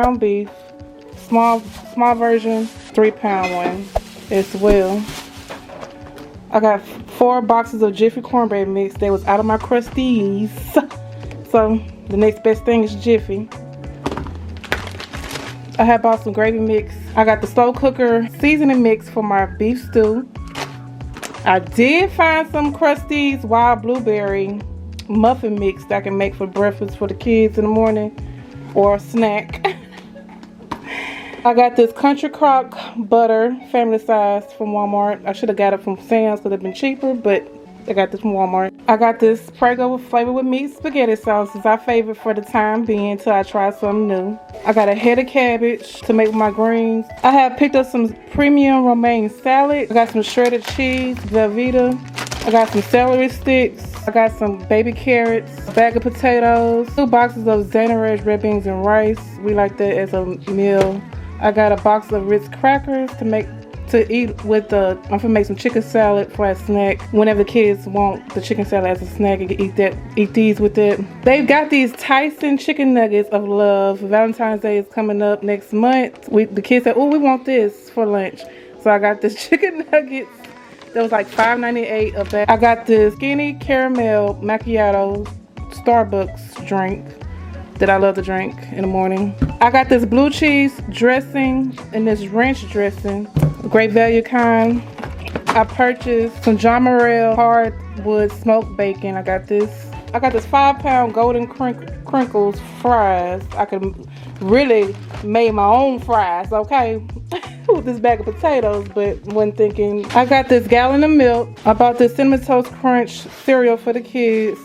ground beef, small version, 3-pound one as well. I got 4 boxes of Jiffy cornbread mix. They was out of my crusties. So the next best thing is Jiffy. I had bought some gravy mix. I got the slow cooker seasoning mix for my beef stew. I did find some Krusteaz wild blueberry muffin mix that I can make for breakfast for the kids in the morning or a snack. I got this Country Crock butter family size from Walmart. I should have got it from Sam's because they've been cheaper, but I got this from Walmart. I got this Prego flavor with meat spaghetti sauce. It's our favorite for the time being until I try something new. I got a head of cabbage to make with my greens. I have picked up some premium romaine salad. I got some shredded cheese, Velveeta. I got some celery sticks. I got some baby carrots, a bag of potatoes, 2 boxes of Xanarej red beans and rice. We like that as a meal. I got a box of Ritz crackers to eat with the. I'm gonna make some chicken salad for a snack. Whenever the kids want the chicken salad as a snack, you can eat these with it. They've got these Tyson chicken nuggets of love. Valentine's Day is coming up next month. The kids said, "Oh, we want this for lunch." So I got this chicken nuggets. That was like $5.98 a bag. I got this skinny caramel macchiato Starbucks drink that I love to drink in the morning. I got this blue cheese dressing and this ranch dressing, great value kind. I purchased some John Morrell hardwood smoked bacon. I got this 5-pound golden crinkles fries. I could really make my own fries, okay? With this bag of potatoes, but wasn't thinking. I got this gallon of milk. I bought this Cinnamon Toast Crunch cereal for the kids,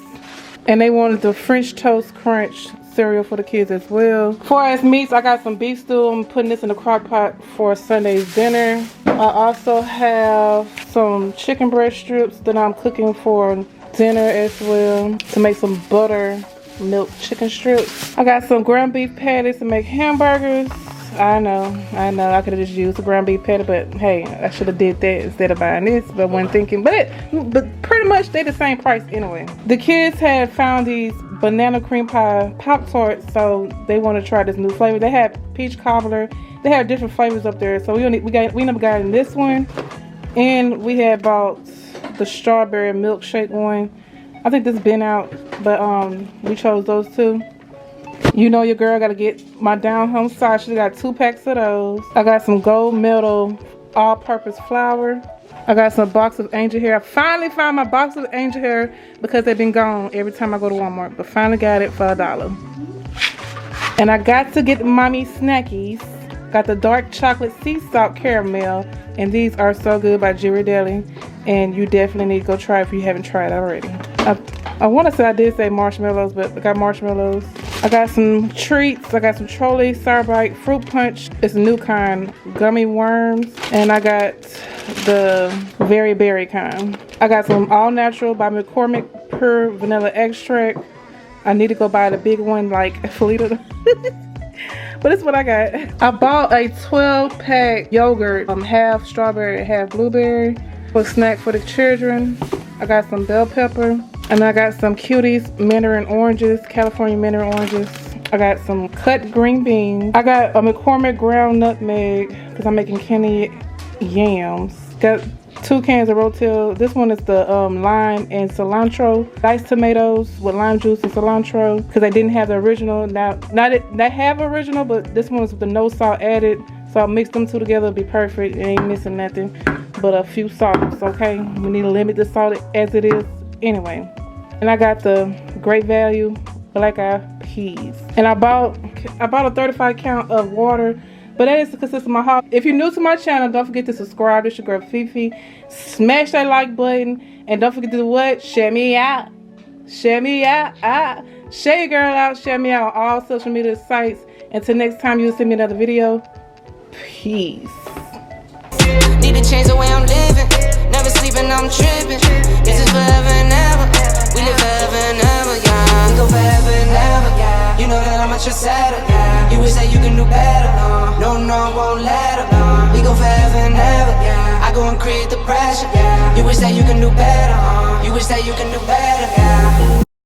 and they wanted the French Toast Crunch cereal for the kids as well. As far as meats, I got some beef stew. I'm putting this in the crock pot for Sunday's dinner. I also have some chicken breast strips that I'm cooking for dinner as well to make some buttermilk chicken strips. I got some ground beef patties to make hamburgers. I know, I could have just used a ground beef patty, but hey, I should have did that instead of buying this, but wasn't thinking, but pretty much they the same price anyway. The kids had found these banana cream pie Pop-Tarts, so they want to try this new flavor. They had peach cobbler, they had different flavors up there, so we ended up getting this one, and we had bought the strawberry milkshake one. I think this has been out, but we chose those two. You know your girl gotta get my down home sausage. I got 2 packs of those. I got some gold medal all-purpose flour. I got some box of angel hair. I finally found my box of angel hair because they've been gone every time I go to Walmart, but finally got it for $1. And I got to get mommy snackies. Got the dark chocolate sea salt caramel, and these are so good by Ghirardelli, and you definitely need to go try it if you haven't tried it already. I want to say I did say marshmallows, but I got marshmallows. I got some treats. I got some Trolley Sorbite fruit punch. It's a new kind, gummy worms, and I got the very berry kind. I got some all natural by McCormick pure vanilla extract. I need to go buy the big one like Felita. But it's what I got. I bought a 12-pack yogurt, half strawberry, half blueberry, for a snack for the children. I got some bell pepper, and I got some Cuties mandarin oranges, California mandarin oranges. I got some cut green beans. I got a McCormick ground nutmeg because I'm making candy yams. Got 2 cans of Rotel. This one is the lime and cilantro. Diced tomatoes with lime juice and cilantro because I didn't have the original. Now, they have original, but this one's with the no salt added. So I mixed them 2 together, it'll be perfect. It ain't missing nothing but a few salts, okay? We need to limit the salt as it is anyway. And I got the great value black eyed peas. And I bought a 35 count of water. But that is to consist of my haul. If you're new to my channel, don't forget to subscribe. This your girl Fifi. Smash that like button. And don't forget to do what? Share me out. Share me out. Share your girl out. Share me out on all social media sites. Until next time you'll see me another video. Peace. Need to change the way I'm living. Never sleeping, I'm tripping. This is forever and ever. We live forever and ever, yeah. We go forever and ever, yeah. You know that I'm a trendsetter, yeah. You wish that you can do better, no, won't let her. We go forever and ever, yeah. I go and create the pressure, yeah. You wish that you can do better, you wish that you can do better, yeah.